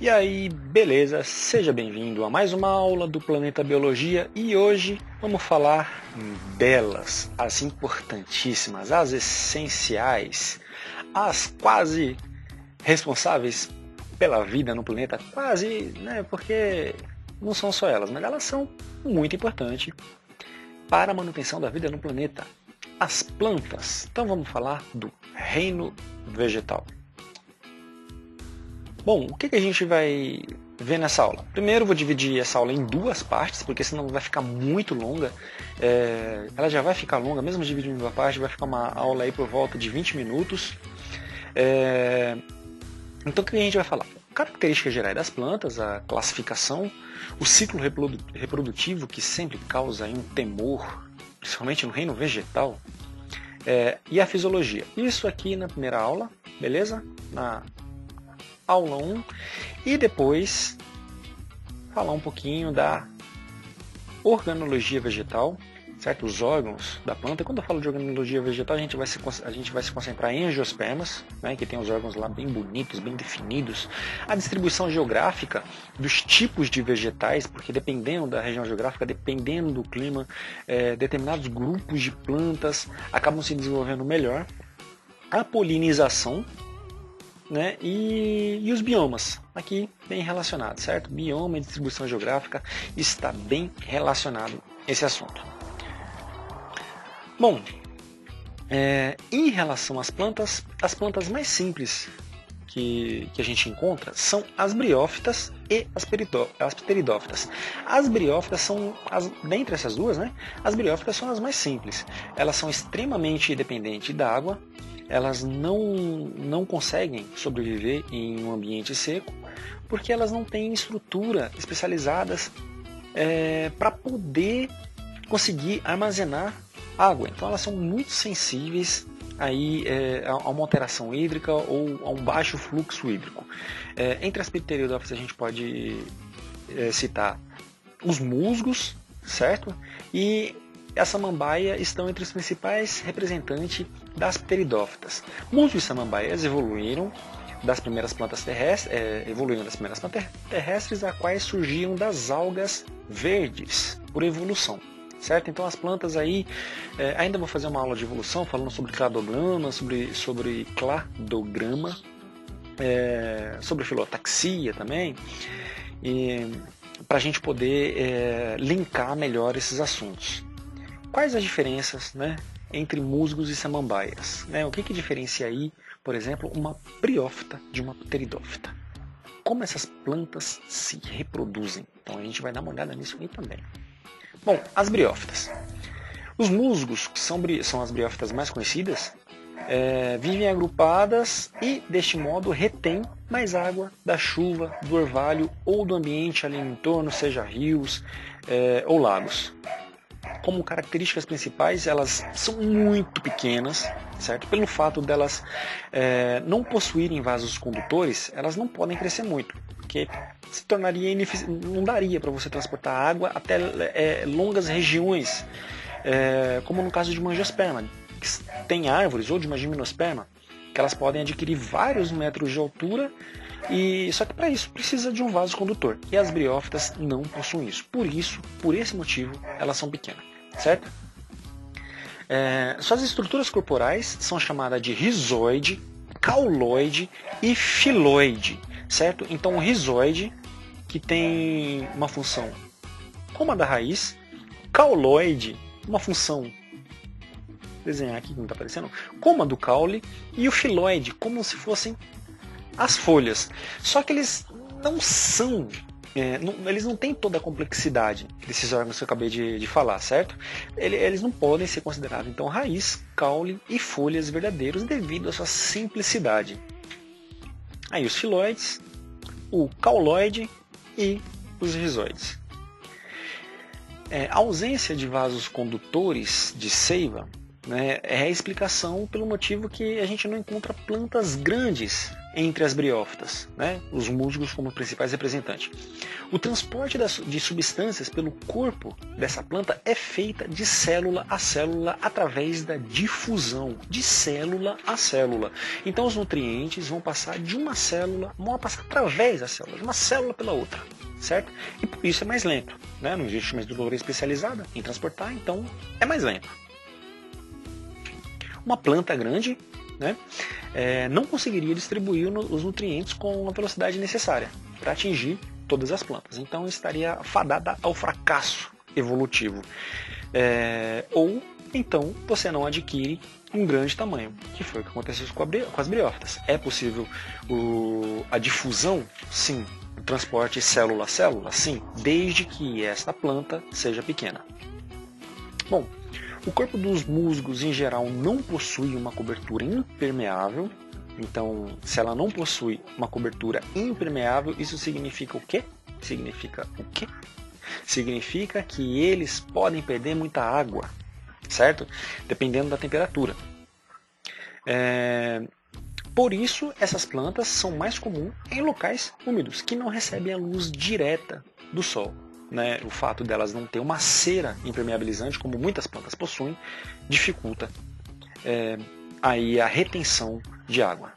E aí, beleza? Seja bem-vindo a mais uma aula do Planeta Biologia e hoje vamos falar delas, as importantíssimas, as essenciais, as quase responsáveis pela vida no planeta, quase, né? Porque não são só elas, mas elas são muito importantes para a manutenção da vida no planeta. As plantas. Então vamos falar do reino vegetal. Bom, o que a gente vai ver nessa aula? Primeiro eu vou dividir essa aula em duas partes, porque senão vai ficar muito longa. Ela já vai ficar longa, mesmo dividindo em duas partes, vai ficar uma aula aí por volta de 20 minutos. Então o que a gente vai falar? Características gerais das plantas, a classificação, o ciclo reprodutivo, que sempre causa aí um temor, principalmente no reino vegetal, e a fisiologia. Isso aqui na primeira aula, beleza? Na aula 1, e depois falar um pouquinho da organologia vegetal, certo? Os órgãos da planta. Quando eu falo de organologia vegetal, a gente vai se concentrar em angiospermas, né, que tem os órgãos lá bem bonitos, bem definidos. A distribuição geográfica dos tipos de vegetais, porque dependendo da região geográfica, dependendo do clima, determinados grupos de plantas acabam se desenvolvendo melhor. A polinização, né, e os biomas, aqui bem relacionado, certo? Bioma e distribuição geográfica está bem relacionado esse assunto. Bom, em relação às plantas mais simples que a gente encontra são as briófitas e as pteridófitas. As briófitas são, dentre essas duas, né, as briófitas são as mais simples. Elas são extremamente dependentes da água. Elas não conseguem sobreviver em um ambiente seco porque elas não têm estrutura especializadas para poder conseguir armazenar água. Então elas são muito sensíveis aí, a uma alteração hídrica ou a um baixo fluxo hídrico. Entre as pteridófitas a gente pode citar os musgos, certo? E a samambaia estão entre os principais representantes das pteridófitas. Musgo e samambaias evoluíram das primeiras plantas terrestres, a quais surgiram das algas verdes por evolução, certo? Então as plantas aí, ainda vou fazer uma aula de evolução falando sobre cladograma, sobre cladograma, sobre filotaxia também, para a gente poder linkar melhor esses assuntos. Quais as diferenças, né, entre musgos e samambaias? O que diferencia aí, por exemplo, uma briófita de uma pteridófita? Como essas plantas se reproduzem? Então a gente vai dar uma olhada nisso aí também. Bom, as briófitas. Os musgos, que são as briófitas mais conhecidas, vivem agrupadas e, deste modo, retêm mais água da chuva, do orvalho ou do ambiente ali em torno, seja rios ou lagos. Como características principais, elas são muito pequenas, certo? Pelo fato delas não possuírem vasos condutores, elas não podem crescer muito, porque se tornaria não daria para você transportar água até longas regiões, como no caso de uma angiosperma, que tem árvores, ou de uma gimnosperma, que elas podem adquirir vários metros de altura, só que para isso precisa de um vaso condutor. E as briófitas não possuem isso. Por esse motivo, elas são pequenas, certo? Suas estruturas corporais são chamadas de rizoide, cauloide e filoide, certo? Então o rizoide, que tem uma função como a da raiz, cauloide, uma função, desenhar aqui que não está aparecendo, como a do caule, e o filoide, como se fossem as folhas. Só que eles não são, eles não têm toda a complexidade desses órgãos que eu acabei de falar, certo? Eles não podem ser considerados, então, raiz, caule e folhas verdadeiros devido à sua simplicidade. Aí os filoides, o cauloide e os rizoides. A ausência de vasos condutores de seiva, né, é a explicação pelo motivo que a gente não encontra plantas grandes entre as briófitas, né, os musgos como principais representantes. O transporte de substâncias pelo corpo dessa planta é feita de célula a célula através da difusão, de célula a célula. Então os nutrientes vão passar de uma célula, vão passar através da célula, de uma célula pela outra, certo? E por isso é mais lento, né? Não existe uma estrutura especializada em transportar, então é mais lento. Uma planta grande, né, não conseguiria distribuir os nutrientes com a velocidade necessária para atingir todas as plantas. Então estaria fadada ao fracasso evolutivo. Ou então você não adquire um grande tamanho, que foi o que aconteceu com as briófitas. É possível a difusão? Sim. O transporte célula a célula? Sim. Desde que esta planta seja pequena. Bom, o corpo dos musgos em geral não possui uma cobertura impermeável. Então, se ela não possui uma cobertura impermeável, isso significa o quê? Significa que eles podem perder muita água, certo? Dependendo da temperatura. Por isso, essas plantas são mais comuns em locais úmidos, que não recebem a luz direta do sol. Né, o fato delas não ter uma cera impermeabilizante, como muitas plantas possuem, dificulta aí a retenção de água.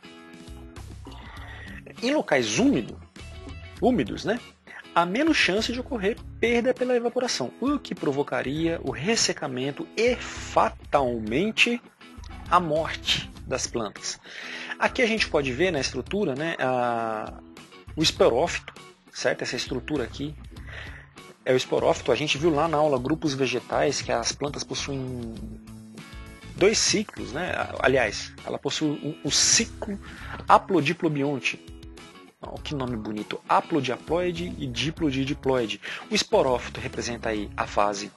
Em locais úmidos, né, há menos chance de ocorrer perda pela evaporação, o que provocaria o ressecamento e fatalmente a morte das plantas. Aqui a gente pode ver na estrutura, né, o esporófito, certo? Essa estrutura aqui é o esporófito. A gente viu lá na aula grupos vegetais que as plantas possuem 2 ciclos, né? Aliás, ela possui um ciclo haplodiplobionte. Oh, que nome bonito! Haplodihaploide e diplodidiploide. O esporófito representa aí a fase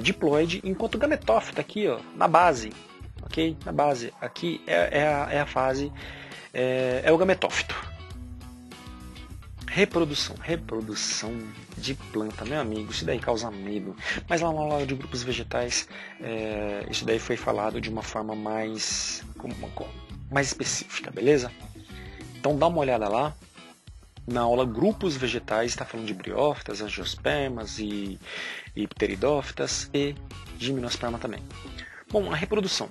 diploide, enquanto o gametófito aqui, ó, na base, ok? Na base aqui é a fase é o gametófito. Reprodução de planta, meu amigo, isso daí causa medo. Mas lá na aula de grupos vegetais, isso daí foi falado de uma forma mais específica, beleza? Então dá uma olhada lá. Na aula grupos vegetais, está falando de briófitas, angiospermas e pteridófitas e gimnosperma também. Bom, a reprodução.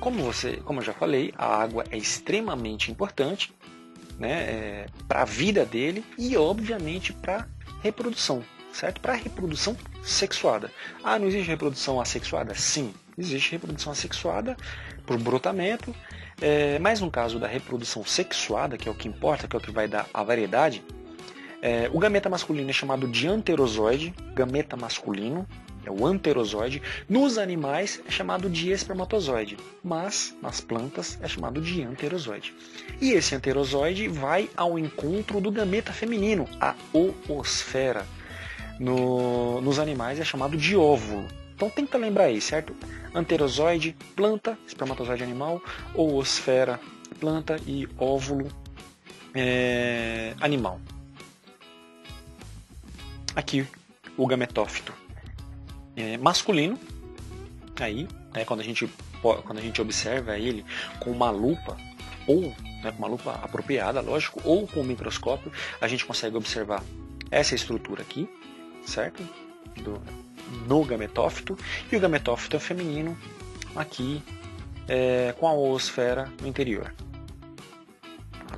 Como eu já falei, a água é extremamente importante, né, para a vida dele e obviamente para reprodução, certo? Para reprodução sexuada. Não existe reprodução assexuada? Sim, existe reprodução assexuada por brotamento, mas no caso da reprodução sexuada, que é o que importa, que é o que vai dar a variedade, o gameta masculino é chamado de anterozoide, gameta masculino, é o anterozoide. Nos animais é chamado de espermatozoide, mas nas plantas é chamado de anterozoide. E esse anterozoide vai ao encontro do gameta feminino, a oosfera. Nos animais é chamado de óvulo. Então tenta lembrar aí, certo? Anterozoide, planta, espermatozoide animal, oosfera, planta e óvulo animal. Aqui o gametófito masculino, aí, né, quando a gente observa ele com uma lupa, ou com uma lupa apropriada, lógico, ou com um microscópio, a gente consegue observar essa estrutura aqui, certo? No gametófito, e o gametófito é feminino aqui, com a oosfera no interior.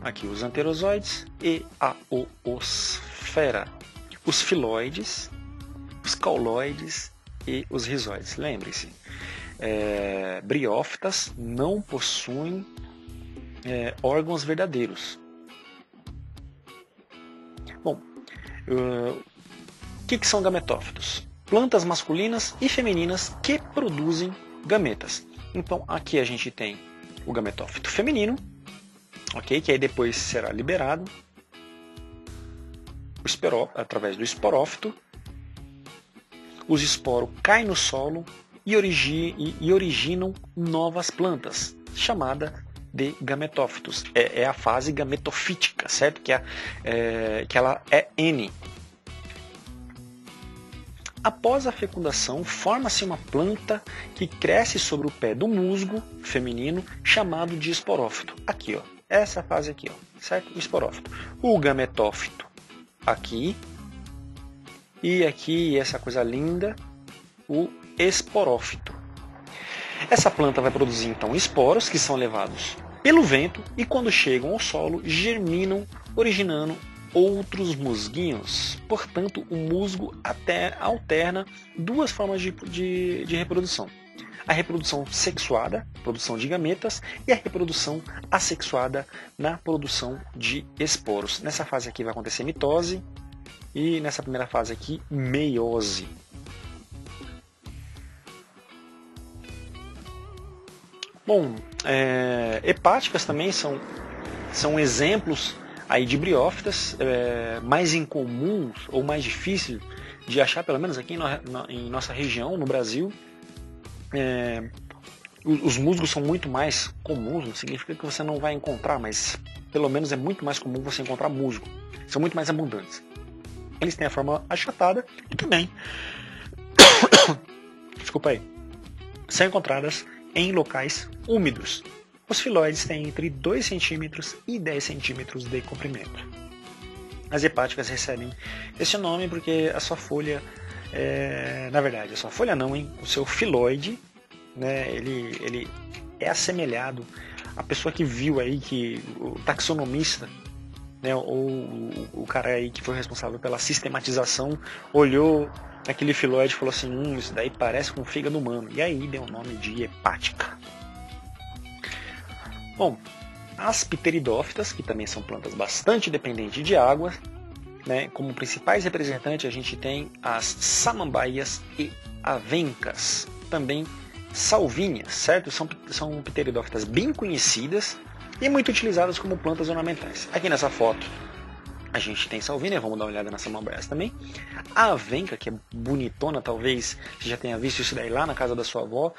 Aqui os anterozoides e a oosfera, os filoides, os cauloides e os rizoides. Lembre-se, briófitas não possuem órgãos verdadeiros. Bom, o que são gametófitos? Plantas masculinas e femininas que produzem gametas. Então aqui a gente tem o gametófito feminino, ok? Que aí depois será liberado através do esporófito. Os esporos caem no solo e originam novas plantas, chamada de gametófitos. É a fase gametofítica, certo? Que ela é N. Após a fecundação, forma-se uma planta que cresce sobre o pé do musgo feminino, chamado de esporófito. Aqui, ó, essa fase aqui, ó, certo? O esporófito. O gametófito aqui, e aqui, essa coisa linda, o esporófito. Essa planta vai produzir então esporos que são levados pelo vento e quando chegam ao solo germinam, originando outros musguinhos. Portanto, o musgo até alterna duas formas de reprodução. A reprodução sexuada, produção de gametas, e a reprodução assexuada na produção de esporos. Nessa fase aqui vai acontecer mitose e nessa primeira fase aqui, meiose. Bom, hepáticas também são exemplos aí de briófitas, mais incomuns ou mais difíceis de achar, pelo menos aqui em nossa região, no Brasil. Os musgos são muito mais comuns, não significa que você não vai encontrar, mas pelo menos é muito mais comum você encontrar musgo. São muito mais abundantes. Eles têm a forma achatada e também desculpa aí, são encontradas em locais úmidos. Os filóides têm entre 2 centímetros e 10 centímetros de comprimento. As hepáticas recebem esse nome porque a sua folha, na verdade, a sua folha não, hein? O seu filóide, né, ele é assemelhado à pessoa que viu aí, que o taxonomista, né, ou o cara aí que foi responsável pela sistematização, olhou aquele filóide e falou assim, isso daí parece com o fígado humano. E aí deu o nome de hepática. Bom, as pteridófitas, que também são plantas bastante dependentes de água, né, como principais representantes a gente tem as samambaias e avencas, também salvíneas, certo? São pteridófitas bem conhecidas e muito utilizadas como plantas ornamentais. Aqui nessa foto a gente tem salvínia, vamos dar uma olhada nas samambaias também. A avenca, que é bonitona, talvez você já tenha visto isso daí lá na casa da sua avó.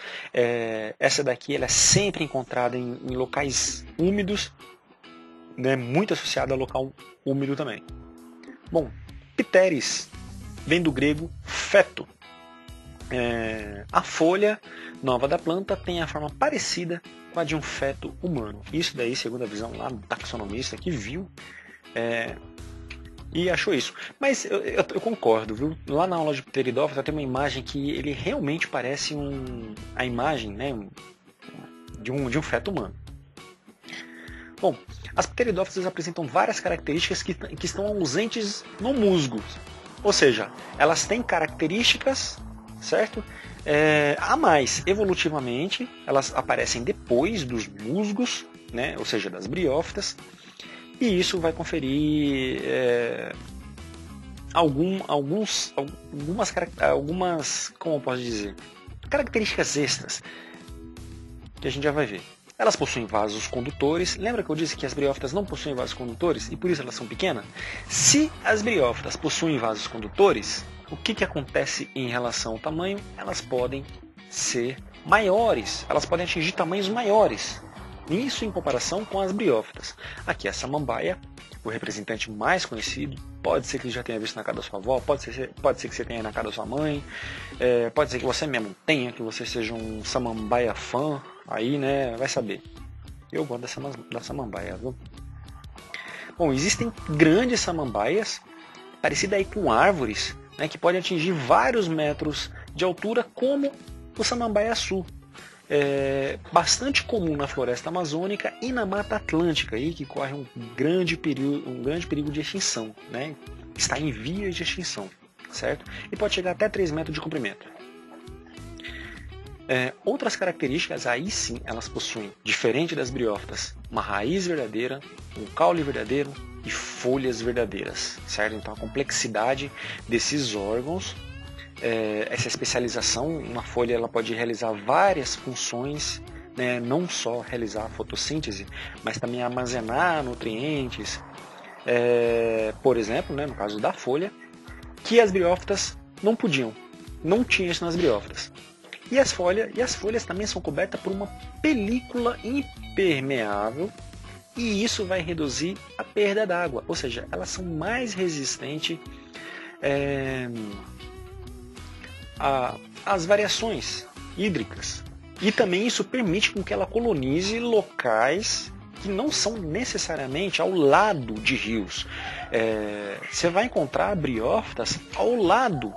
Essa daqui ela é sempre encontrada em locais úmidos, né, muito associada a local úmido também. Bom, pteris vem do grego feto. A folha nova da planta tem a forma parecida com a de um feto humano. Isso daí, segundo a visão lá do taxonomista que viu e achou isso. Mas eu concordo, viu? Lá na aula de pteridófita tem uma imagem que ele realmente parece a imagem, né, de um feto humano. Bom, as pteridófitas apresentam várias características que estão ausentes no musgo. Ou seja, elas têm características, certo? A mais, evolutivamente, elas aparecem depois dos musgos, né? Ou seja, das briófitas. E isso vai conferir algumas, como eu posso dizer, características extras que a gente já vai ver. Elas possuem vasos condutores. Lembra que eu disse que as briófitas não possuem vasos condutores e por isso elas são pequenas? Se as briófitas possuem vasos condutores, o que acontece em relação ao tamanho? Elas podem ser maiores, elas podem atingir tamanhos maiores. Isso em comparação com as briófitas. Aqui a samambaia, o representante mais conhecido, pode ser que você já tenha visto na casa da sua avó, pode ser que você tenha na casa da sua mãe, pode ser que você mesmo tenha, que você seja um samambaia fã, aí, né, vai saber. Eu gosto da samambaia, viu? Bom, existem grandes samambaias, parecidas aí com árvores, né, que podem atingir vários metros de altura, como o samambaia-açu. Bastante comum na floresta amazônica e na Mata Atlântica, aí, que corre um grande perigo de extinção, né? Está em vias de extinção, certo? E pode chegar até 3 metros de comprimento. Outras características, aí sim, elas possuem, diferente das briófitas, uma raiz verdadeira, um caule verdadeiro e folhas verdadeiras, certo? Então a complexidade desses órgãos, essa especialização, uma folha ela pode realizar várias funções, né? Não só realizar a fotossíntese, mas também armazenar nutrientes, por exemplo, né, no caso da folha, que as briófitas não podiam, não tinha isso nas briófitas. E as folhas também são cobertas por uma película impermeável, e isso vai reduzir a perda d'água, ou seja, elas são mais resistentes as variações hídricas. E também isso permite com que ela colonize locais que não são necessariamente ao lado de rios. Você vai encontrar briófitas ao lado,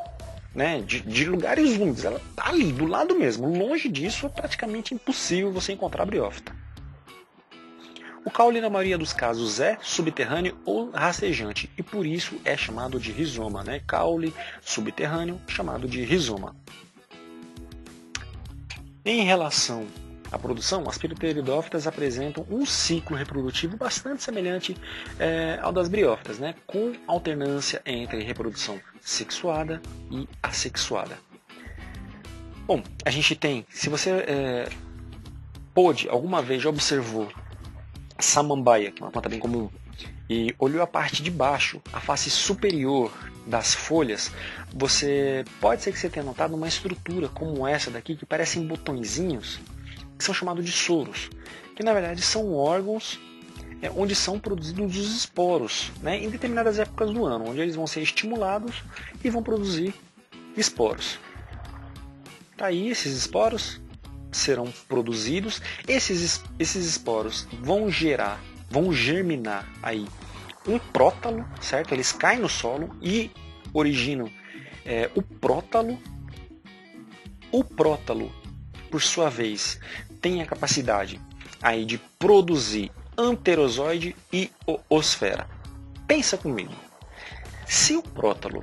né, de lugares úmidos. Ela está ali, do lado mesmo. Longe disso, é praticamente impossível você encontrar briófita. O caule, na maioria dos casos, é subterrâneo ou rastejante, e por isso é chamado de rizoma, né? Caule subterrâneo, chamado de rizoma. Em relação à produção, as pteridófitas apresentam um ciclo reprodutivo bastante semelhante ao das briófitas, né? Com alternância entre reprodução sexuada e assexuada. Bom, a gente tem, se você alguma vez já observou samambaia, que é uma planta bem comum, e olhou a parte de baixo, a face superior das folhas, pode ser que você tenha notado uma estrutura como essa daqui, que parecem botõezinhos, que são chamados de soros, que na verdade são órgãos onde são produzidos os esporos, né, em determinadas épocas do ano, onde eles vão ser estimulados e vão produzir esporos. Tá aí, esses esporos serão produzidos, esses esporos vão germinar aí um prótalo, certo? Eles caem no solo e originam o prótalo. O prótalo, por sua vez, tem a capacidade aí de produzir anterozoide e oosfera. Pensa comigo, se o prótalo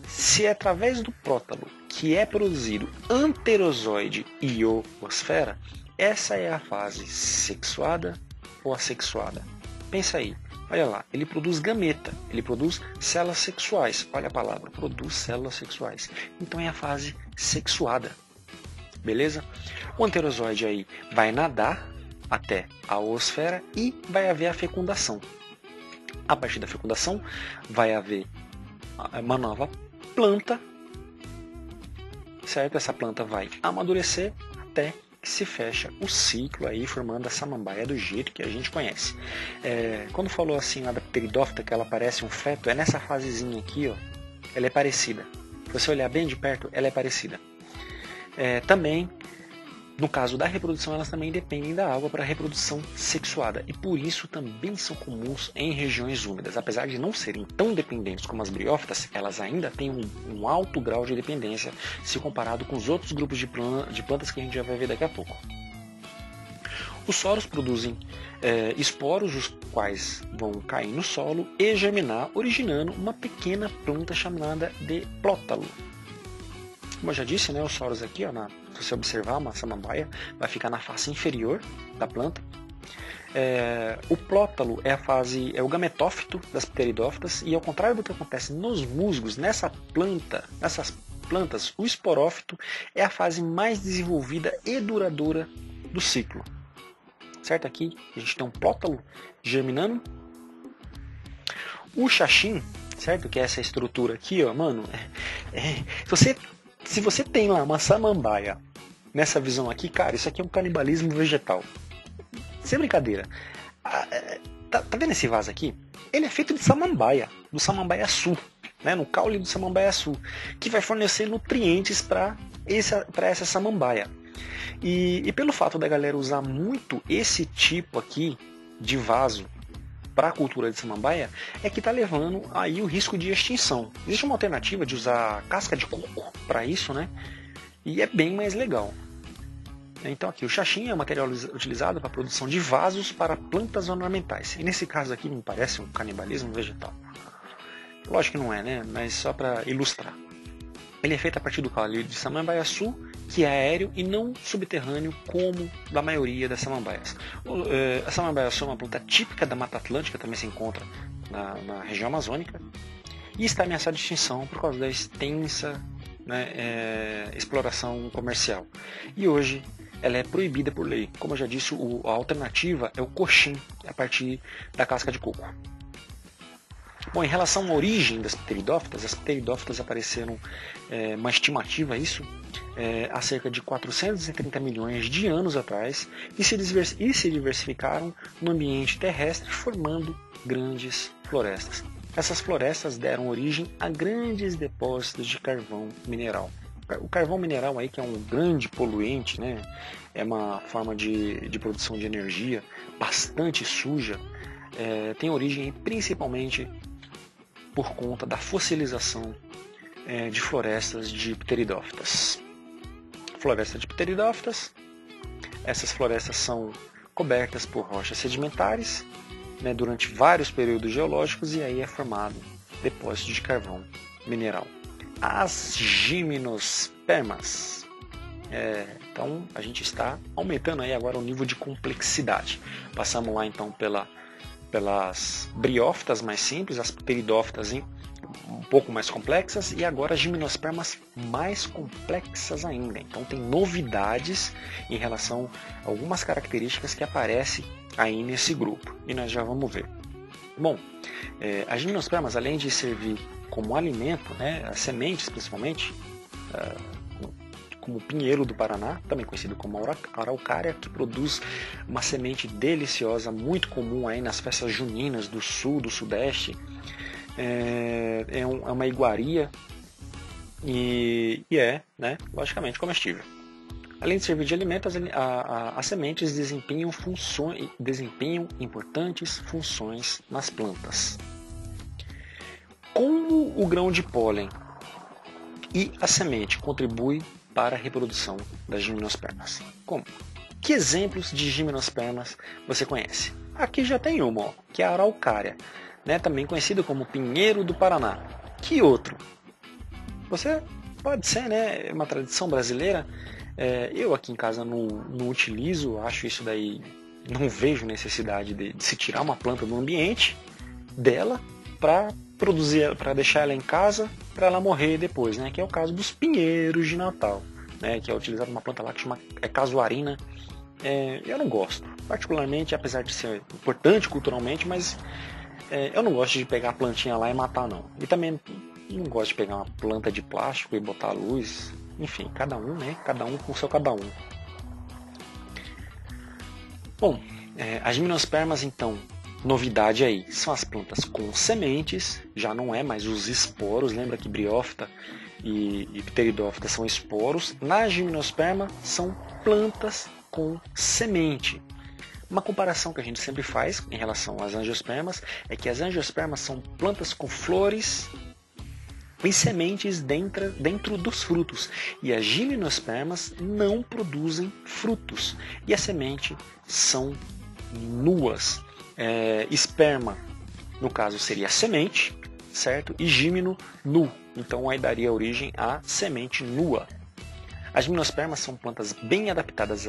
se é através do prótalo que é produzido anterozoide e oosfera, essa é a fase sexuada ou assexuada. Pensa aí, olha lá, ele produz gameta, ele produz células sexuais, olha a palavra, produz células sexuais. Então é a fase sexuada, beleza? O anterozoide aí vai nadar até a oosfera e vai haver a fecundação. A partir da fecundação vai haver uma nova planta, certo? Essa planta vai amadurecer até que se fecha o ciclo aí, formando a samambaia do jeito que a gente conhece. Quando falou assim lá da pteridófita, que ela parece um feto, é nessa fasezinha aqui, ó, ela é parecida. Se você olhar bem de perto, ela é parecida. Também, no caso da reprodução, elas também dependem da água para a reprodução sexuada, e por isso também são comuns em regiões úmidas. Apesar de não serem tão dependentes como as briófitas, elas ainda têm um alto grau de dependência se comparado com os outros grupos de plantas que a gente já vai ver daqui a pouco. Os soros produzem esporos, os quais vão cair no solo e germinar, originando uma pequena planta chamada de prótalo. Como eu já disse, né, os soros aqui, ó, se você observar uma samambaia, vai ficar na face inferior da planta. O prótalo é o gametófito das pteridófitas, e ao contrário do que acontece nos musgos, nessas plantas, o esporófito é a fase mais desenvolvida e duradoura do ciclo. Certo? Aqui a gente tem um prótalo germinando. O xaxim, certo? Que é essa estrutura aqui, ó, mano. Se você tem lá uma samambaia nessa visão aqui, cara, isso aqui é um canibalismo vegetal. Sem brincadeira. Tá vendo esse vaso aqui? Ele é feito de samambaia, do samambaiaçu, né? No caule do samambaiaçu, que vai fornecer nutrientes para essa samambaia. E pelo fato da galera usar muito esse tipo aqui de vaso para a cultura de samambaia, é que está levando aí o risco de extinção. Existe uma alternativa de usar casca de coco para isso, né? E é bem mais legal. Então aqui, o xaxim é um material utilizado para a produção de vasos para plantas ornamentais. E nesse caso aqui me parece um canibalismo vegetal. Lógico que não é, né? Mas só para ilustrar. Ele é feito a partir do caule de samambaiaçu, que é aéreo e não subterrâneo como da maioria das samambaias. A samambaiaçu é uma planta típica da Mata Atlântica, também se encontra na região amazônica, e está ameaçada de extinção por causa da extensa, né, exploração comercial. E hoje ela é proibida por lei. Como eu já disse, a alternativa é o coxim, a partir da casca de coco. Bom, em relação à origem das pteridófitas, as pteridófitas apareceram, uma estimativa há cerca de 430 milhões de anos atrás, e se diversificaram no ambiente terrestre, formando grandes florestas. Essas florestas deram origem a grandes depósitos de carvão mineral. O carvão mineral aí, que é um grande poluente, né? É uma forma de produção de energia bastante suja, tem origem principalmente por conta da fossilização de florestas de pteridófitas. Floresta de pteridófitas, essas florestas são cobertas por rochas sedimentares, né, durante vários períodos geológicos, e aí é formado depósito de carvão mineral. As gimnospermas. Então a gente está aumentando aí agora o nível de complexidade. Passamos lá então pelas briófitas mais simples, as pteridófitas um pouco mais complexas, e agora as gimnospermas mais complexas ainda. Então tem novidades em relação a algumas características que aparecem aí nesse grupo, e nós já vamos ver. Bom, as gimnospermas, além de servir como alimento, né, as sementes principalmente, como o pinheiro do Paraná, também conhecido como araucária, que produz uma semente deliciosa, muito comum aí nas festas juninas do sul, do sudeste. É uma iguaria e né, logicamente comestível. Além de servir de alimento, as sementes desempenham importantes funções nas plantas. Como o grão de pólen e a semente contribuem para a reprodução das gimnospermas? Como? Que exemplos de gimnospermas você conhece? Aqui já tem uma, ó, que é a araucária, né, também conhecido como pinheiro do Paraná. Que outro? Você pode ser, né, uma tradição brasileira. Eu aqui em casa não utilizo, acho isso daí, não vejo necessidade de se tirar uma planta do ambiente dela para produzir, para deixar ela em casa para ela morrer depois, né? Que é o caso dos pinheiros de Natal, né? Que é utilizada uma planta lá que chama casuarina. Eu não gosto, particularmente, apesar de ser importante culturalmente, mas eu não gosto de pegar a plantinha lá e matar, não. E também não gosto de pegar uma planta de plástico e botar a luz. Enfim, cada um, né? Cada um com o seu cada um. Bom, as gimnospermas, então, novidade aí, são as plantas com sementes, já não é mais os esporos. Lembra que briófita e pteridófita são esporos? Na gimnosperma são plantas com semente. Uma comparação que a gente sempre faz em relação às angiospermas é que as angiospermas são plantas com flores e sementes dentro dos frutos, e as gimnospermas não produzem frutos, e a semente são nuas. Esperma, no caso, seria a semente, certo? E gímeno, nu. Então aí daria origem à semente nua. As gimnospermas são plantas bem adaptadas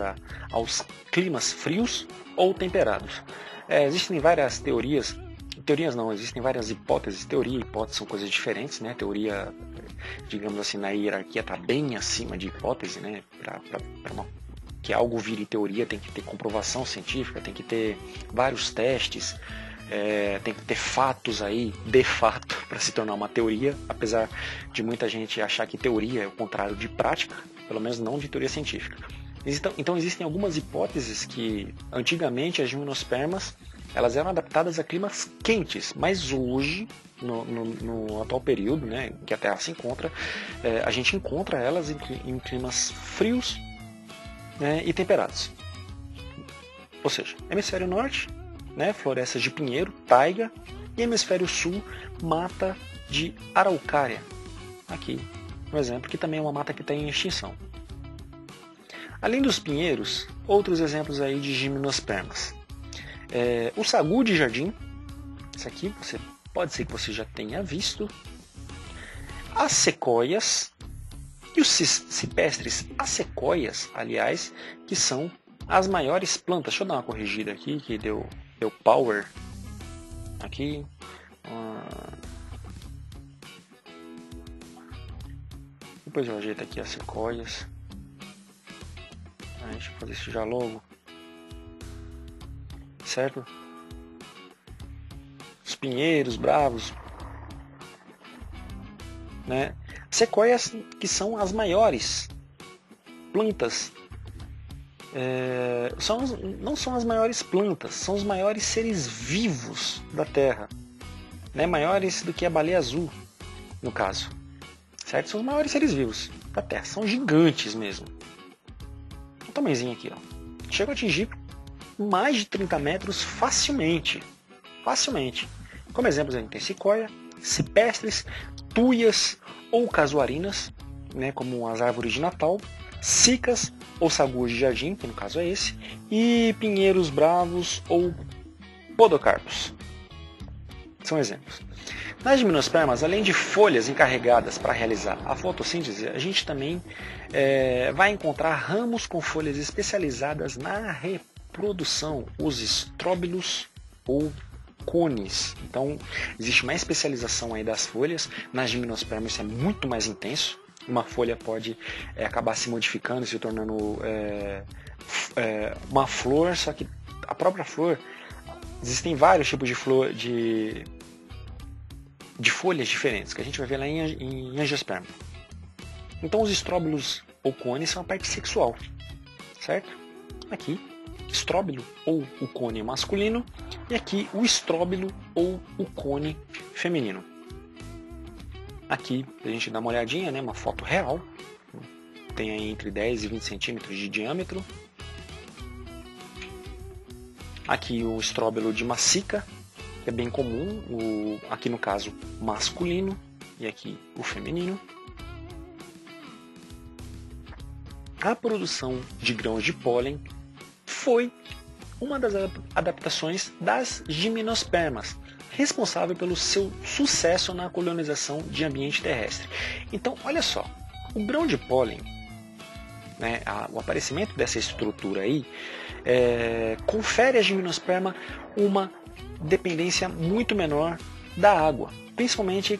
aos climas frios ou temperados. Existem várias teorias não, existem várias hipóteses. Teoria e hipótese são coisas diferentes, né? Teoria, digamos assim, na hierarquia está bem acima de hipótese, né? Para que algo vire teoria tem que ter comprovação científica, tem que ter vários testes, tem que ter fatos aí, de fato, para se tornar uma teoria, apesar de muita gente achar que teoria é o contrário de prática, pelo menos não de teoria científica. Então existem algumas hipóteses que antigamente as gimnospermas elas eram adaptadas a climas quentes, mas hoje, no atual período, né, que a Terra se encontra, a gente encontra elas em climas frios, né, e temperados. Ou seja, hemisfério norte, né, florestas de pinheiro, taiga, e hemisfério sul, mata de araucária. Aqui, um exemplo, que também é uma mata que está em extinção. Além dos pinheiros, outros exemplos aí de gimnospermas. O sagu de jardim, isso aqui pode ser que você já tenha visto. As sequoias e os cipestres, as sequoias, aliás, que são as maiores plantas. Deixa eu dar uma corrigida aqui, que deu power aqui. Depois eu ajeito aqui as sequoias. Deixa eu fazer isso já logo. Certo? Os pinheiros bravos, né? Sequoias, que são as maiores plantas, não são as maiores plantas, são os maiores seres vivos da Terra. né, maiores do que a baleia azul, no caso. Certo? São os maiores seres vivos da Terra, são gigantes mesmo. O tamanhozinho aqui, ó. Chega a atingir mais de 30 metros facilmente. Facilmente. Como exemplos, a gente tem sequoia, cipestres, tuias ou casuarinas, né, como as árvores de Natal, cicas ou saguas de jardim, que no caso é esse, e pinheiros bravos ou podocarpos. São exemplos. Nas gimnospermas, além de folhas encarregadas para realizar a fotossíntese, a gente também vai encontrar ramos com folhas especializadas na reprodução, os estróbilos ou cones. Então, existe uma especialização aí das folhas. Nas gimnospermas isso é muito mais intenso. Uma folha pode acabar se modificando, se tornando uma flor, só que a própria flor, existem vários tipos de flor, de folhas diferentes, que a gente vai ver lá em angiosperma. Então os estróbilos ou cones são a parte sexual, certo? Aqui, estróbilo ou o cone masculino, e aqui o estróbilo ou o cone feminino. Aqui a gente dá uma olhadinha, né, uma foto real, tem aí entre 10 e 20 centímetros de diâmetro. Aqui o estróbilo de macica, que é bem comum, aqui no caso masculino, e aqui o feminino. A produção de grãos de pólen foi uma das adaptações das gimnospermas, responsável pelo seu sucesso na colonização de ambiente terrestre. Então, olha só, o grão de pólen, né, o aparecimento dessa estrutura aí, confere à gimnosperma uma dependência muito menor da água, principalmente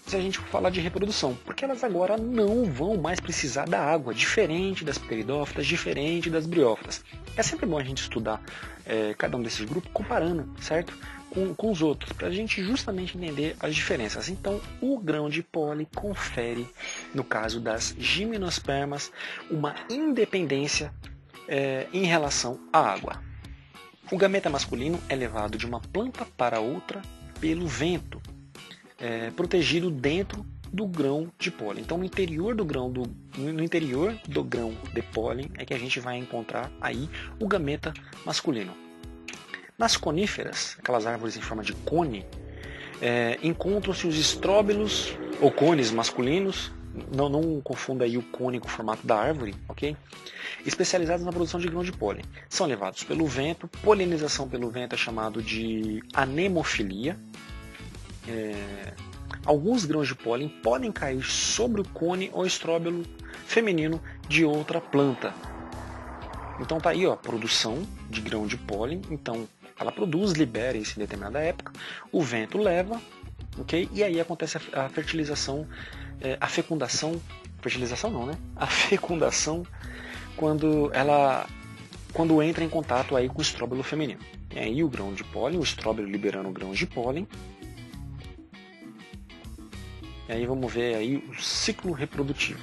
se a gente for falar de reprodução, porque elas agora não vão mais precisar da água, diferente das pteridófitas, diferente das briófitas. É sempre bom a gente estudar cada um desses grupos comparando, certo? Com os outros, para a gente justamente entender as diferenças. Então, o grão de pólen confere, no caso das gimnospermas, uma independência em relação à água. O gameta masculino é levado de uma planta para outra pelo vento, protegido dentro do grão de pólen. Então, no interior do grão de pólen é que a gente vai encontrar aí o gameta masculino. Nas coníferas, aquelas árvores em forma de cone, encontram-se os estróbilos ou cones masculinos. Não confunda aí o cone com o formato da árvore, ok? Especializados na produção de grão de pólen. São levados pelo vento. Polinização pelo vento é chamado de anemofilia. Alguns grãos de pólen podem cair sobre o cone ou estróbilo feminino de outra planta. Então tá aí, ó, a produção de grão de pólen. Então ela produz, libera isso em determinada época, o vento leva, ok? E aí acontece a fertilização, a fecundação, fertilização não, né? A fecundação quando entra em contato aí com o estróbilo feminino. E aí o grão de pólen, o estróbilo liberando grãos de pólen. E aí vamos ver aí o ciclo reprodutivo.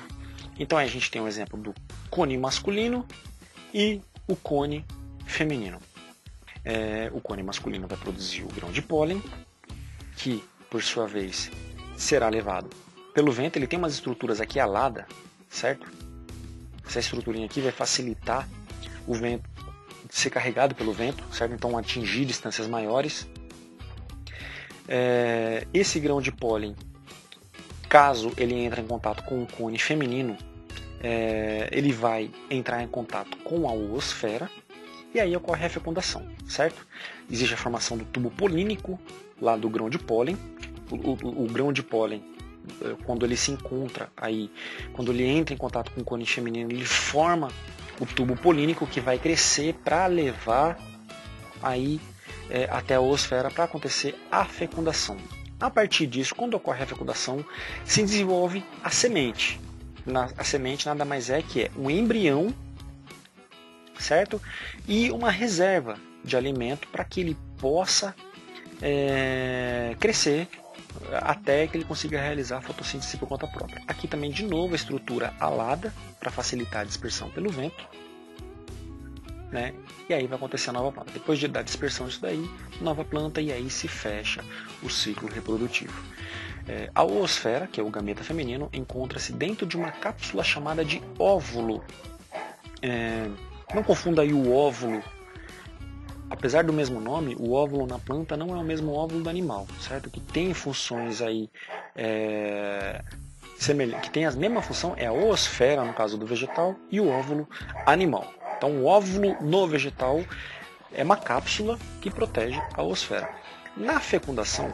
Então aí a gente tem um exemplo do cone masculino e o cone feminino. O cone masculino vai produzir o grão de pólen, que por sua vez será levado pelo vento. Ele tem umas estruturas aqui aladas, certo? Essa estruturinha aqui vai facilitar o vento ser carregado pelo vento, certo? Então atingir distâncias maiores. Esse grão de pólen, caso ele entre em contato com o cone feminino, ele vai entrar em contato com a oosfera e aí ocorre a fecundação, certo? Existe a formação do tubo polínico lá do grão de pólen. O grão de pólen, quando ele se encontra aí, quando ele entra em contato com o cone feminino, ele forma o tubo polínico que vai crescer para levar aí até a oosfera para acontecer a fecundação. A partir disso, quando ocorre a fecundação, se desenvolve a semente. A semente nada mais é que um embrião, certo? E uma reserva de alimento para que ele possa crescer até que ele consiga realizar a fotossíntese por conta própria. Aqui também, de novo, a estrutura alada para facilitar a dispersão pelo vento. né? E aí vai acontecer a nova planta. Depois da dispersão disso daí, nova planta, e aí se fecha o ciclo reprodutivo. A oosfera, que é o gameta feminino, encontra-se dentro de uma cápsula chamada de óvulo. Não confunda aí o óvulo. Apesar do mesmo nome, o óvulo na planta não é o mesmo óvulo do animal, certo? Que tem funções aí que tem a mesma função, é a oosfera no caso do vegetal e o óvulo animal. Então o óvulo no vegetal é uma cápsula que protege a oosfera. Na fecundação,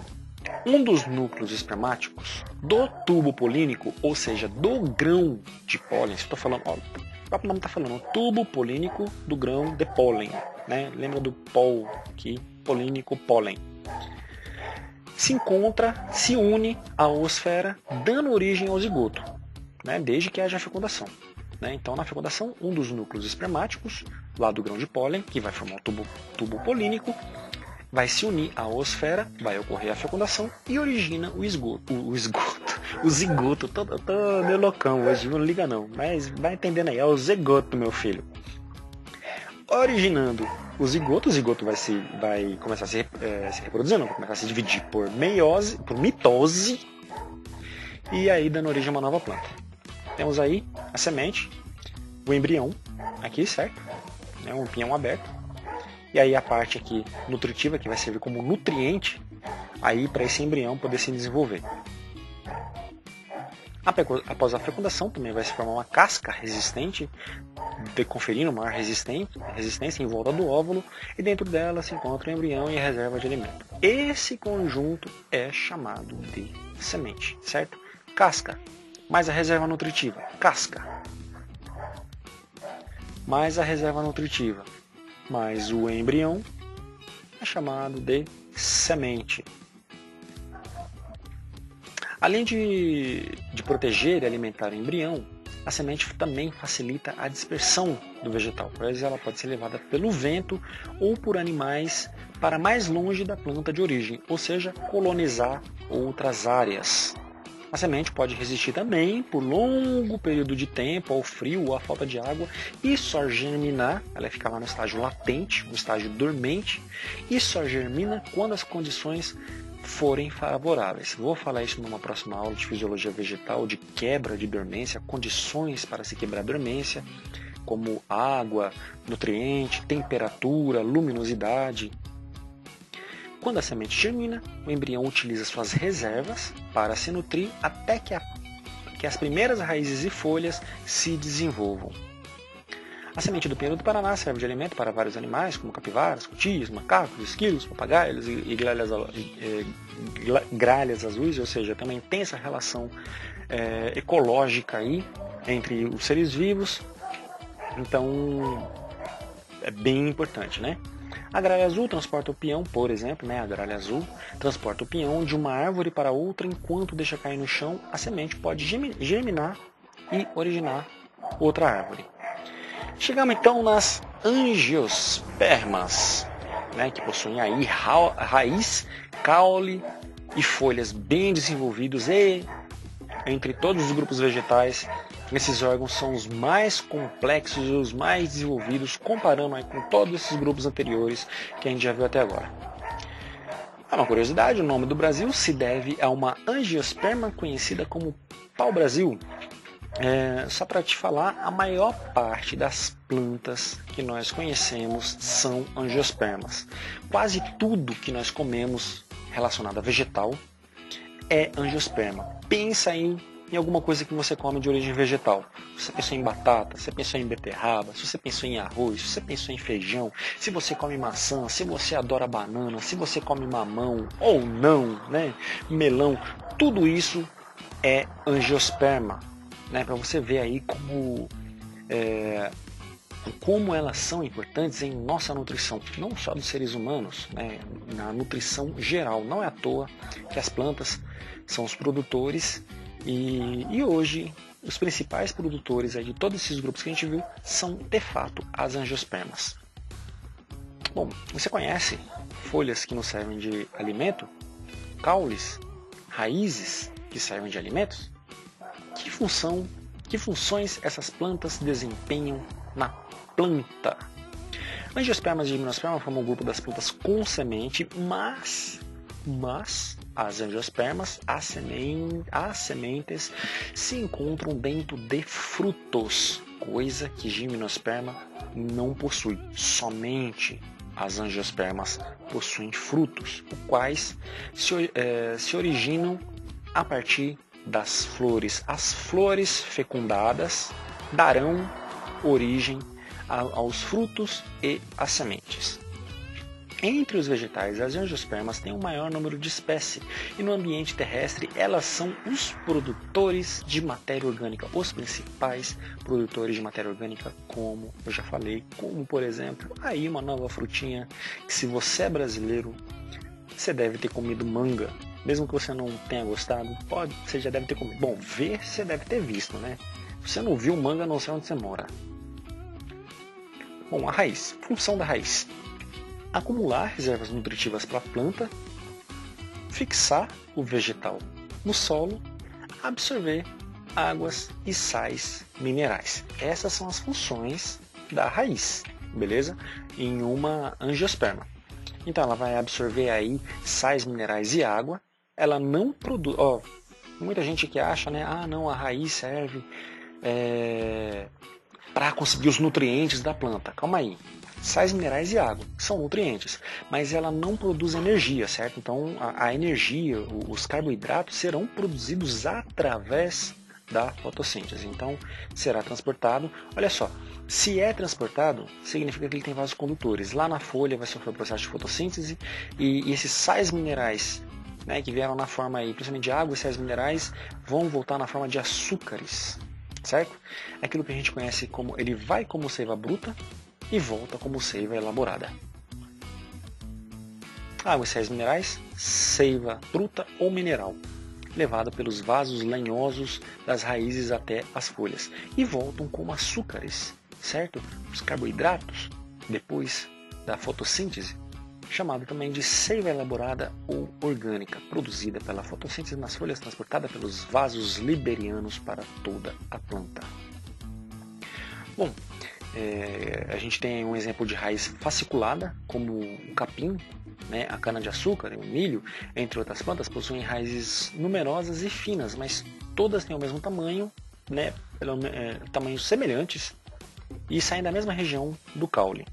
um dos núcleos espermáticos do tubo polínico, ou seja, do grão de pólen, se eu estou falando, ó, o próprio nome está falando, tubo polínico do grão de pólen, né? Lembra do pol aqui, polínico, pólen. Se une à oosfera, dando origem ao zigoto, né? Desde que haja fecundação. Né? Então, na fecundação, um dos núcleos espermáticos, lá do grão de pólen, que vai formar o tubo polínico, vai se unir à oosfera, vai ocorrer a fecundação e origina o zigoto. Tô meio loucão hoje, não liga não, mas vai entendendo aí, é o zigoto, meu filho. Originando o zigoto vai começar a se reproduzir, vai começar a se dividir por mitose, e aí dando origem a uma nova planta. Temos aí a semente, o embrião, aqui, certo? Um embrião aberto. E aí a parte aqui nutritiva, que vai servir como nutriente, aí para esse embrião poder se desenvolver. Após a fecundação, também vai se formar uma casca resistente, conferindo maior resistência em volta do óvulo, e dentro dela se encontra o embrião e a reserva de alimento. Esse conjunto é chamado de semente, certo? Casca, mais a reserva nutritiva, casca, mais a reserva nutritiva, mais o embrião, é chamado de semente. Além de proteger e alimentar o embrião, a semente também facilita a dispersão do vegetal, pois ela pode ser levada pelo vento ou por animais para mais longe da planta de origem, ou seja, colonizar outras áreas. A semente pode resistir também por longo período de tempo ao frio ou à falta de água e só germinar, ela fica lá no estágio latente, no estágio dormente, e só germina quando as condições forem favoráveis. Vou falar isso numa próxima aula de fisiologia vegetal, de quebra de dormência, condições para se quebrar a dormência, como água, nutriente, temperatura, luminosidade. Quando a semente germina, o embrião utiliza suas reservas para se nutrir até que as primeiras raízes e folhas se desenvolvam. A semente do pinheiro do Paraná serve de alimento para vários animais, como capivaras, cutias, macacos, esquilos, papagaios e gralhas azuis, ou seja, também tem essa relação ecológica aí entre os seres vivos. Então, é bem importante, né? A gralha azul transporta o peão, por exemplo, né? A gralha azul transporta o peão de uma árvore para outra enquanto deixa cair no chão. A semente pode germinar e originar outra árvore. Chegamos então nas angiospermas, né? Que possuem aí raiz, caule e folhas bem desenvolvidos, e entre todos os grupos vegetais, esses órgãos são os mais complexos e os mais desenvolvidos, comparando aí com todos esses grupos anteriores que a gente já viu até agora. Uma curiosidade, o nome do Brasil se deve a uma angiosperma conhecida como pau-brasil. Só para te falar, a maior parte das plantas que nós conhecemos são angiospermas. Quase tudo que nós comemos relacionado a vegetal é angiosperma. Pensa em alguma coisa que você come de origem vegetal. Você pensou em batata, você pensou em beterraba, se você pensou em arroz, se você pensou em feijão, se você come maçã, se você adora banana, se você come mamão ou não, né? Melão, tudo isso é angiosperma, né? Para você ver aí como elas são importantes em nossa nutrição, não só dos seres humanos, né? Na nutrição geral. Não é à toa que as plantas são os produtores. E hoje, os principais produtores aí de todos esses grupos que a gente viu são, de fato, as angiospermas. Bom, você conhece folhas que nos servem de alimento? Caules? Raízes que servem de alimentos? Que funções essas plantas desempenham na planta? Angiospermas e gimnospermas formam um grupo das plantas com semente, mas as angiospermas, as sementes, se encontram dentro de frutos, coisa que gimnosperma não possui. Somente as angiospermas possuem frutos, os quais se originam a partir das flores. As flores fecundadas darão origem aos frutos e às sementes. Entre os vegetais, as angiospermas têm um maior número de espécies e no ambiente terrestre elas são os produtores de matéria orgânica, os principais produtores de matéria orgânica, como eu já falei, como por exemplo, aí uma nova frutinha que se você é brasileiro, você deve ter comido manga, mesmo que você não tenha gostado, você já deve ter comido. Bom, ver você deve ter visto, né? Se você não viu manga, não sei onde você mora. Bom, a raiz, função da raiz. Acumular reservas nutritivas para a planta, fixar o vegetal no solo, absorver águas e sais minerais. Essas são as funções da raiz, beleza? Em uma angiosperma. Então ela vai absorver aí sais minerais e água. Ela não produz. Muita gente que acha, né? Ah, não, a raiz serve para conseguir os nutrientes da planta. Calma aí. Sais minerais e água são nutrientes, mas ela não produz energia, certo? Então a energia, os carboidratos serão produzidos através da fotossíntese. Então será transportado. Olha só, se é transportado, significa que ele tem vasos condutores. Lá na folha vai sofrer o processo de fotossíntese e esses sais minerais, né, que vieram na forma aí, principalmente de água e sais minerais, vão voltar na forma de açúcares, certo? Aquilo que a gente conhece como ele vai como seiva bruta e volta como seiva elaborada. Água e sais minerais, seiva bruta ou mineral, levada pelos vasos lenhosos das raízes até as folhas e voltam como açúcares, certo? Os carboidratos, depois da fotossíntese, chamado também de seiva elaborada ou orgânica, produzida pela fotossíntese nas folhas, transportada pelos vasos liberianos para toda a planta. Bom, a gente tem um exemplo de raiz fasciculada, como o capim, né, a cana-de-açúcar, o milho, entre outras plantas, possuem raízes numerosas e finas, mas todas têm o mesmo tamanho, né, tamanhos semelhantes, e saem da mesma região do caule.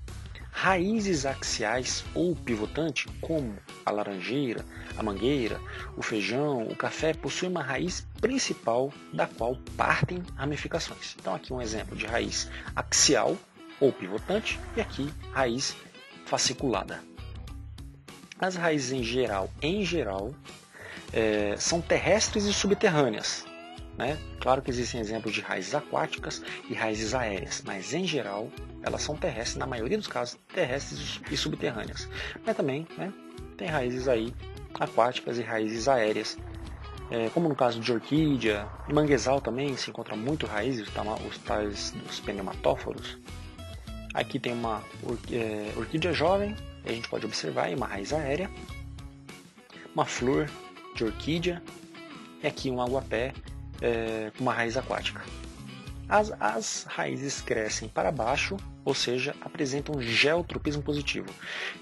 Raízes axiais ou pivotante, como a laranjeira, a mangueira, o feijão, o café, possuem uma raiz principal da qual partem ramificações. Então aqui um exemplo de raiz axial ou pivotante e aqui raiz fasciculada. As raízes em geral são terrestres e subterrâneas. Né? Claro que existem exemplos de raízes aquáticas e raízes aéreas, mas em geral elas são terrestres, na maioria dos casos terrestres e subterrâneas. Mas também, né, tem raízes aí aquáticas e raízes aéreas, como no caso de orquídea, manguezal também se encontra muito raízes, os tais dos pneumatóforos. Aqui tem uma orquídea jovem, a gente pode observar aí uma raiz aérea, uma flor de orquídea e aqui um aguapé com uma raiz aquática. As raízes crescem para baixo, ou seja, apresentam geotropismo positivo.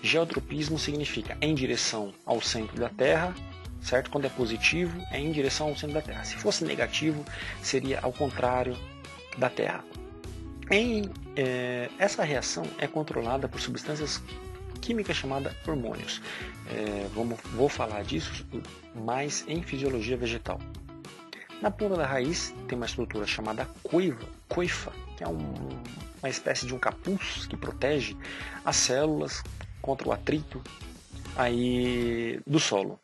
Geotropismo significa em direção ao centro da Terra, certo? Quando é positivo, é em direção ao centro da Terra. Se fosse negativo, seria ao contrário da Terra. Essa reação é controlada por substâncias químicas chamadas hormônios. Vou falar disso mais em fisiologia vegetal. Na ponta da raiz tem uma estrutura chamada coifa, que é uma espécie de um capuz que protege as células contra o atrito aí do solo.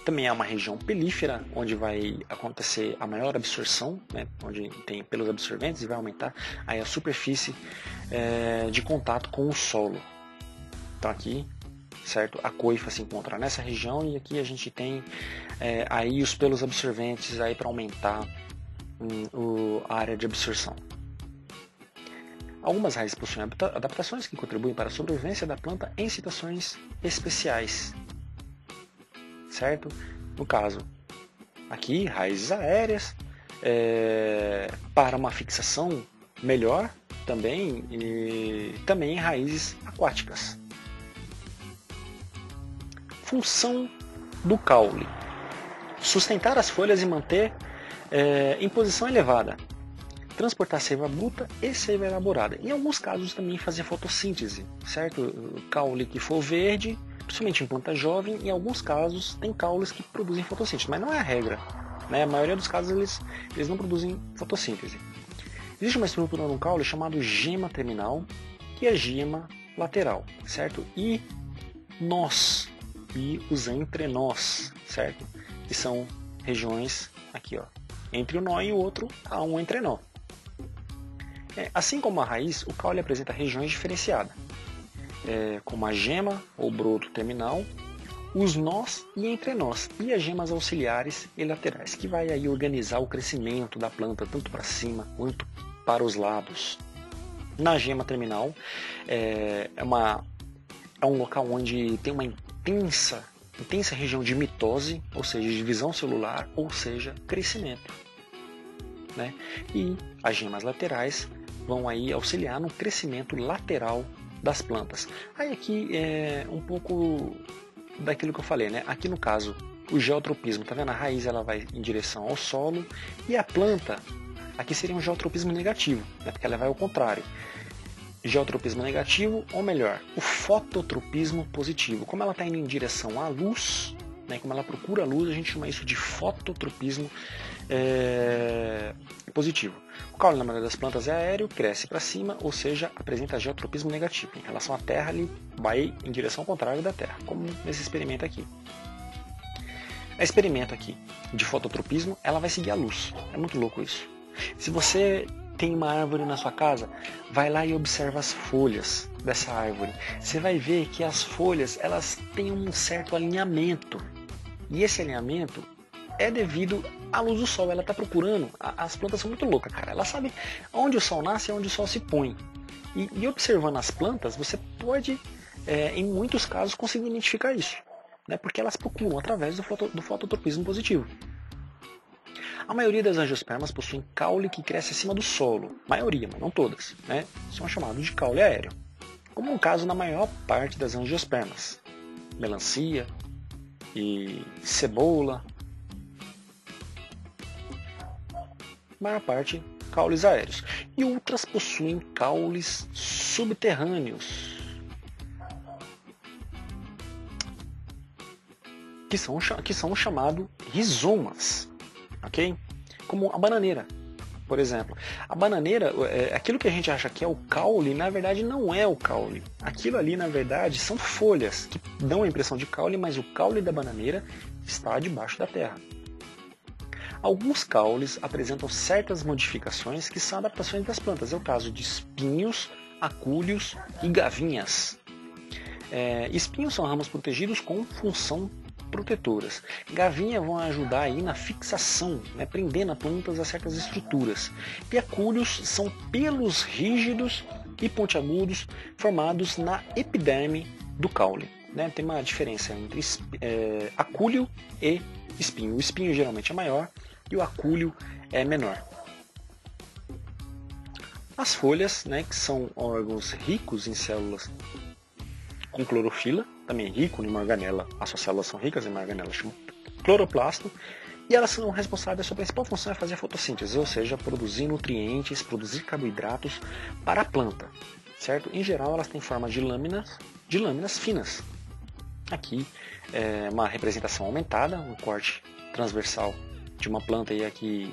Também há uma região pelífera, onde vai acontecer a maior absorção, né, onde tem pelos absorventes e vai aumentar aí a superfície de contato com o solo. Então aqui, certo, a coifa se encontra nessa região e aqui a gente tem aí os pelos absorventes aí para aumentar a área de absorção. Algumas raízes possuem adaptações que contribuem para a sobrevivência da planta em situações especiais, certo? No caso, aqui raízes aéreas para uma fixação melhor também, e também em raízes aquáticas. Função do caule: sustentar as folhas e manter em posição elevada, transportar seiva bruta e seiva elaborada. Em alguns casos também fazer fotossíntese, certo? O caule que for verde, principalmente em planta jovem, em alguns casos tem caules que produzem fotossíntese, mas não é a regra, né? A maioria dos casos eles não produzem fotossíntese. Existe uma estrutura no caule chamada gema terminal e a gema lateral, certo? E nós, e os entrenós, certo? Que são regiões aqui, ó, entre o nó e o outro há um entrenó. Assim como a raiz, o caule apresenta regiões diferenciadas, como a gema ou broto terminal, os nós e entrenós, e as gemas auxiliares e laterais, que vai aí organizar o crescimento da planta tanto para cima quanto para os lados. Na gema terminal é um local onde tem uma intensa região de mitose, ou seja, divisão celular, ou seja, crescimento, né? E as gemas laterais vão aí auxiliar no crescimento lateral das plantas. Aí aqui é um pouco daquilo que eu falei, né? Aqui no caso, o geotropismo, tá vendo? A raiz ela vai em direção ao solo e a planta, aqui seria um geotropismo negativo, né? Porque ela vai ao contrário. Geotropismo negativo, ou melhor, o fototropismo positivo. Como ela está indo em direção à luz, né? Como ela procura a luz, a gente chama isso de fototropismo positivo. O caule na maioria das plantas é aéreo, cresce para cima, ou seja, apresenta geotropismo negativo. Em relação à Terra, ele vai em direção contrária da Terra, como nesse experimento aqui. A experimento aqui de fototropismo, ela vai seguir a luz. É muito louco isso. Se você tem uma árvore na sua casa, vai lá e observa as folhas dessa árvore. Você vai ver que as folhas elas têm um certo alinhamento. E esse alinhamento é devido à luz do sol. Ela está procurando. As plantas são muito loucas, cara. Ela sabe onde o sol nasce e onde o sol se põe. E observando as plantas, você pode, em muitos casos, conseguir identificar isso, né? Porque elas procuram através do fototropismo positivo. A maioria das angiospermas possuem caule que cresce acima do solo. Maioria, mas não todas, né? São chamados de caule aéreo. Como um caso na maior parte das angiospermas. Melancia e cebola. Maior parte caules aéreos. E outras possuem caules subterrâneos. Que são chamados rizomas. Okay? Como a bananeira, por exemplo. A bananeira, aquilo que a gente acha que é o caule, na verdade não é o caule. Aquilo ali, na verdade, são folhas que dão a impressão de caule, mas o caule da bananeira está debaixo da terra. Alguns caules apresentam certas modificações que são adaptações das plantas. É o caso de espinhos, acúlios e gavinhas. Espinhos são ramos protegidos com função protetoras. Gavinhas vão ajudar aí na fixação, né, prendendo as plantas a certas estruturas. E acúlios são pelos rígidos e pontiagudos formados na epiderme do caule, né? Tem uma diferença entre acúlio e espinho. O espinho geralmente é maior e o acúlio é menor. As folhas, né, que são órgãos ricos em células com clorofila, também rico em organela. As suas células são ricas em uma organela chamada cloroplasto, e elas são responsáveis, a sua principal função é fazer a fotossíntese, ou seja, produzir nutrientes, produzir carboidratos para a planta, certo? Em geral, elas têm forma de lâminas finas. Aqui é uma representação aumentada, um corte transversal de uma planta, e aqui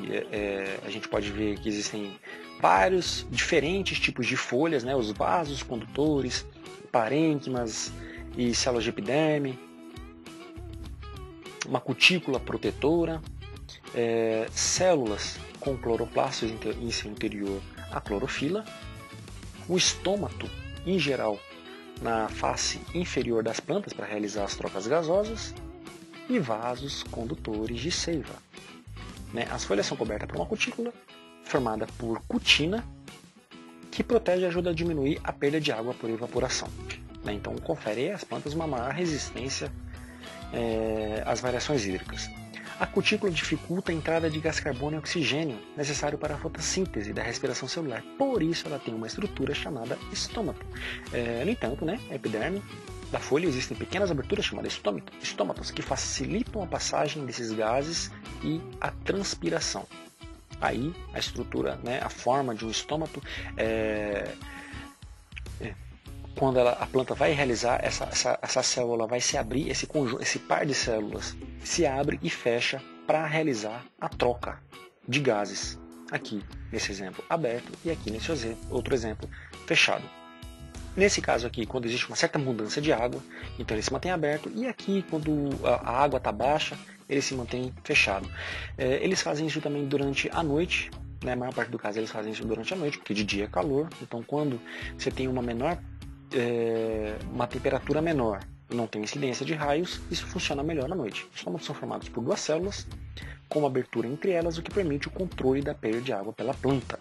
a gente pode ver que existem vários diferentes tipos de folhas, né? Os vasos condutores, parênquimas e células de epiderme, uma cutícula protetora, células com cloroplastos em seu interior, a clorofila, o estômato, em geral, na face inferior das plantas para realizar as trocas gasosas, e vasos condutores de seiva. Né? As folhas são cobertas por uma cutícula formada por cutina, que protege e ajuda a diminuir a perda de água por evaporação. Né? Então confere às plantas uma maior resistência às variações hídricas. A cutícula dificulta a entrada de gás carbônio e oxigênio necessário para a fotossíntese da respiração celular. Por isso ela tem uma estrutura chamada estômato. No entanto, né, a epiderme da folha existem pequenas aberturas chamadas estômatos que facilitam a passagem desses gases e a transpiração. Aí a estrutura, né, a forma de um estômato quando a planta vai realizar, essa célula vai se abrir, esse par de células se abre e fecha para realizar a troca de gases. Aqui, nesse exemplo, aberto, e aqui nesse outro exemplo, fechado. Nesse caso aqui, quando existe uma certa mudança de água, então ele se mantém aberto, e aqui, quando a água está baixa, ele se mantém fechado. Eles fazem isso também durante a noite, né? A maior parte do caso eles fazem isso durante a noite, porque de dia é calor, então quando você tem uma temperatura menor e não tem incidência de raios, isso funciona melhor à noite. Os estômatos são formados por duas células, com uma abertura entre elas, o que permite o controle da perda de água pela planta.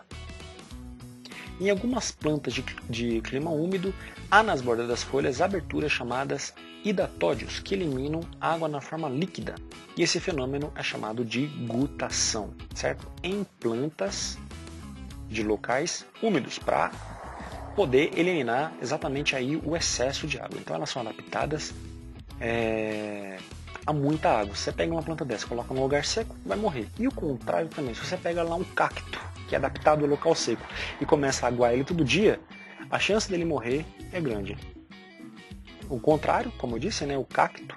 Em algumas plantas de clima úmido, há nas bordas das folhas aberturas chamadas hidatódios, que eliminam água na forma líquida. E esse fenômeno é chamado de gutação, certo? Em plantas de locais úmidos, para poder eliminar exatamente aí o excesso de água. Então elas são adaptadas a muita água. Se você pega uma planta dessa, coloca num lugar seco, vai morrer. E o contrário também, se você pega lá um cacto, que é adaptado ao local seco, e começa a aguar ele todo dia, a chance dele morrer é grande. O contrário, como eu disse, né, o cacto,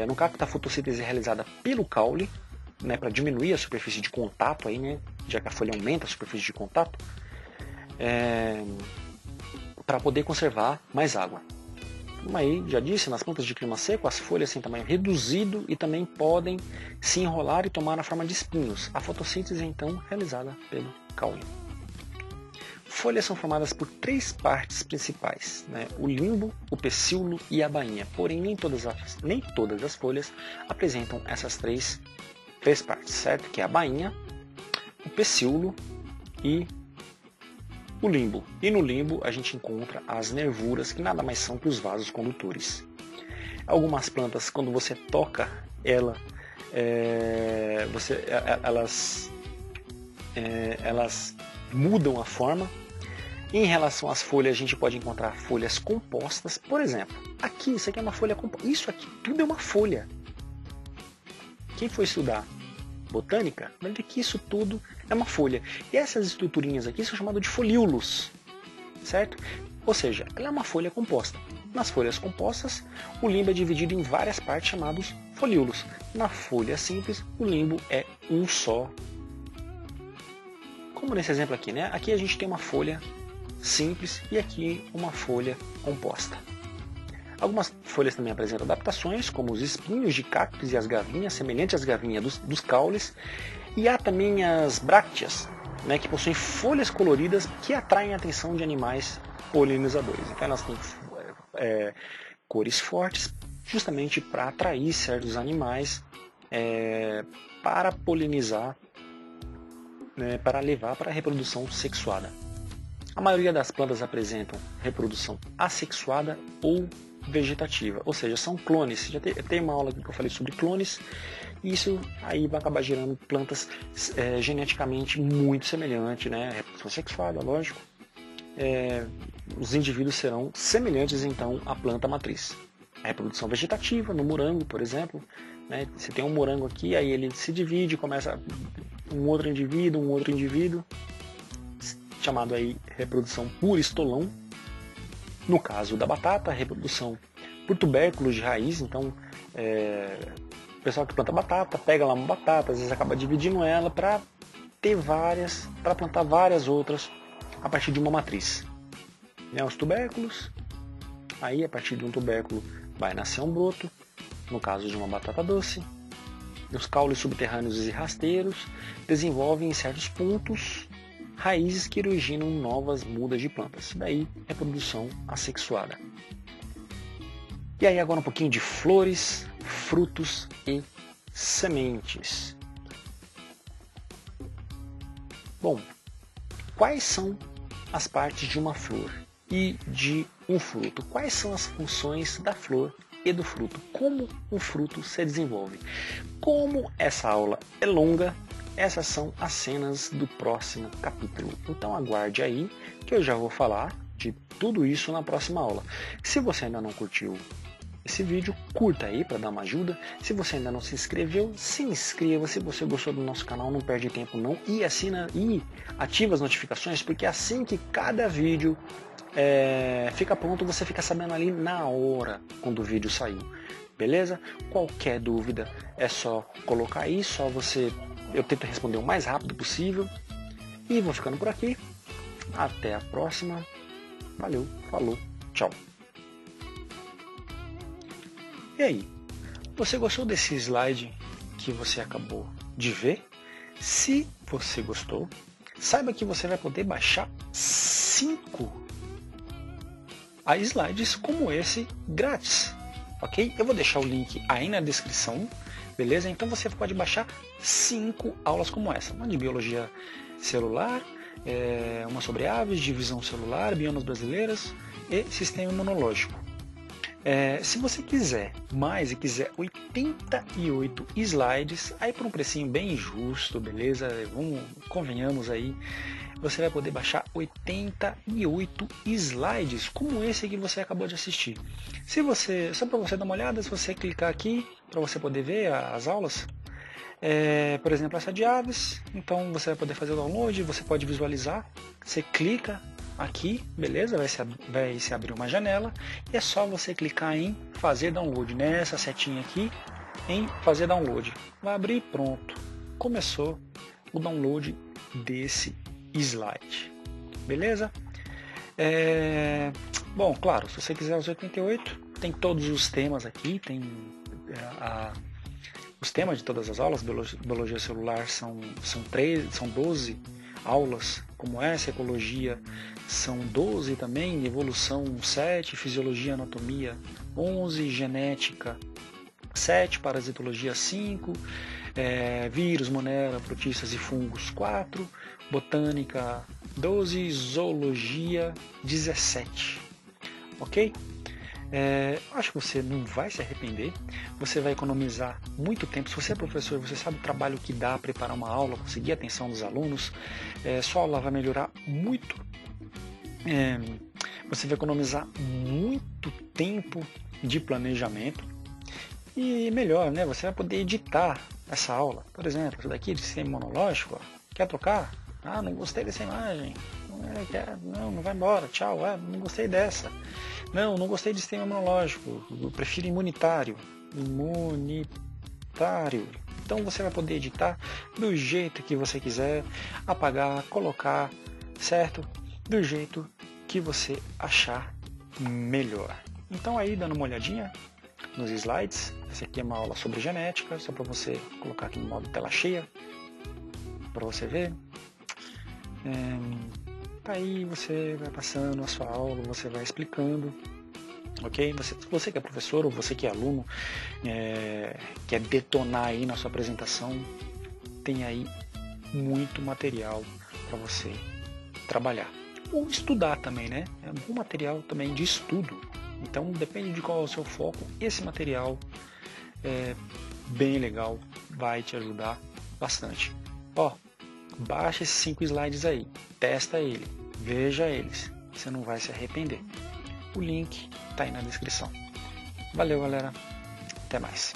no cacto a fotossíntese é realizada pelo caule, né, para diminuir a superfície de contato, aí, né, já que a folha aumenta a superfície de contato, para poder conservar mais água. Como aí já disse, nas plantas de clima seco, as folhas têm tamanho reduzido e também podem se enrolar e tomar a forma de espinhos. A fotossíntese é então realizada pelo caule. Folhas são formadas por três partes principais, né? O limbo, o pecíolo e a bainha. Porém, nem todas as folhas apresentam essas três partes, certo? Que é a bainha, o pecíolo e o limbo. E no limbo a gente encontra as nervuras, que nada mais são que os vasos condutores. Algumas plantas, quando você toca elas mudam a forma. Em relação às folhas, a gente pode encontrar folhas compostas. Por exemplo, aqui, isso aqui é uma folha composta. Isso aqui tudo é uma folha. Quem for estudar botânica vai ver que isso tudo é uma folha. E essas estruturinhas aqui são chamadas de folíolos, certo? Ou seja, ela é uma folha composta. Nas folhas compostas, o limbo é dividido em várias partes chamados folíolos. Na folha simples, o limbo é um só. Como nesse exemplo aqui, né? Aqui a gente tem uma folha simples e aqui uma folha composta. Algumas folhas também apresentam adaptações, como os espinhos de cactos e as gavinhas, semelhantes às gavinhas dos caules. E há também as brácteas, né, que possuem folhas coloridas que atraem a atenção de animais polinizadores. Então elas têm cores fortes, justamente para atrair certos animais para polinizar, né, para levar para a reprodução sexuada. A maioria das plantas apresentam reprodução assexuada ou vegetativa, ou seja, são clones. Já tem uma aula aqui que eu falei sobre clones, e isso aí vai acabar gerando plantas geneticamente muito semelhantes, né? Reprodução sexuada, lógico. Os indivíduos serão semelhantes então à planta matriz. A reprodução vegetativa, no morango, por exemplo, né? Você tem um morango aqui, aí ele se divide, começa um outro indivíduo, chamado aí reprodução por estolão. No caso da batata, reprodução por tubérculos de raiz. Então, o pessoal que planta batata, pega lá uma batata, às vezes acaba dividindo ela para plantar várias outras a partir de uma matriz. Né, os tubérculos, aí a partir de um tubérculo vai nascer um broto, no caso de uma batata doce. Os caules subterrâneos e rasteiros desenvolvem em certos pontos raízes que originam novas mudas de plantas. Daí é produção assexuada. E aí agora um pouquinho de flores, frutos e sementes. Bom, quais são as partes de uma flor e de um fruto? Quais são as funções da flor e do fruto. Como o fruto se desenvolve. Como essa aula é longa, essas são as cenas do próximo capítulo. Então aguarde aí que eu já vou falar de tudo isso na próxima aula. Se você ainda não curtiu esse vídeo, curta aí para dar uma ajuda. Se você ainda não se inscreveu, se inscreva. Se você gostou do nosso canal, não perde tempo não. E assina e ativa as notificações, porque assim que cada vídeo fica pronto, você fica sabendo ali na hora quando o vídeo saiu. Beleza? Qualquer dúvida é só colocar aí, eu tento responder o mais rápido possível. E vou ficando por aqui. Até a próxima. Valeu, falou, tchau. E aí, você gostou desse slide que você acabou de ver? Se você gostou, saiba que você vai poder baixar 5 slides como esse grátis, ok? Eu vou deixar o link aí na descrição, beleza? Então você pode baixar 5 aulas como essa, uma de biologia celular, uma sobre aves, divisão celular, biomas brasileiras e sistema imunológico. Se você quiser mais e quiser 88 slides, aí por um precinho bem justo, beleza? Convenhamos aí, você vai poder baixar 88 slides, como esse que você acabou de assistir. Só para você dar uma olhada, se você clicar aqui, para você poder ver as aulas, por exemplo, essa de aves, então você vai poder fazer o download, você pode visualizar, você clica aqui, beleza? Vai se abrir uma janela e é só você clicar em fazer download, nessa setinha aqui, em fazer download. Vai abrir, pronto. Começou o download desse slide, beleza? Bom, claro, se você quiser os 88, tem todos os temas aqui, tem os temas de todas as aulas. Biologia celular são 12 aulas, como essa, ecologia são 12 também, evolução 7, fisiologia, anatomia 11, genética 7, parasitologia 5, vírus, monera, protistas e fungos 4, botânica 12, zoologia 17, ok? Acho que você não vai se arrepender, você vai economizar muito tempo. Se você é professor, você sabe o trabalho que dá preparar uma aula, conseguir a atenção dos alunos, sua aula vai melhorar muito, você vai economizar muito tempo de planejamento e melhor, né? Você vai poder editar essa aula. Por exemplo, isso daqui de sistema imunológico, ó, quer trocar? Ah, não gostei dessa imagem, não vai embora, tchau, não gostei dessa. Não gostei de sistema imunológico, eu prefiro imunitário. Então você vai poder editar do jeito que você quiser, apagar, colocar, certo? Do jeito que você achar melhor. Então aí, dando uma olhadinha nos slides, essa aqui é uma aula sobre genética, só para você colocar aqui no modo tela cheia, para você ver. Aí você vai passando a sua aula, você vai explicando, ok? Você que é professor ou você que é aluno, quer detonar aí na sua apresentação, tem aí muito material para você trabalhar. Ou estudar também, né? É um bom material também de estudo. Então depende de qual é o seu foco, esse material é bem legal, vai te ajudar bastante. Baixa esses 5 slides aí, testa ele, veja eles, você não vai se arrepender. O link está aí na descrição. Valeu, galera, até mais.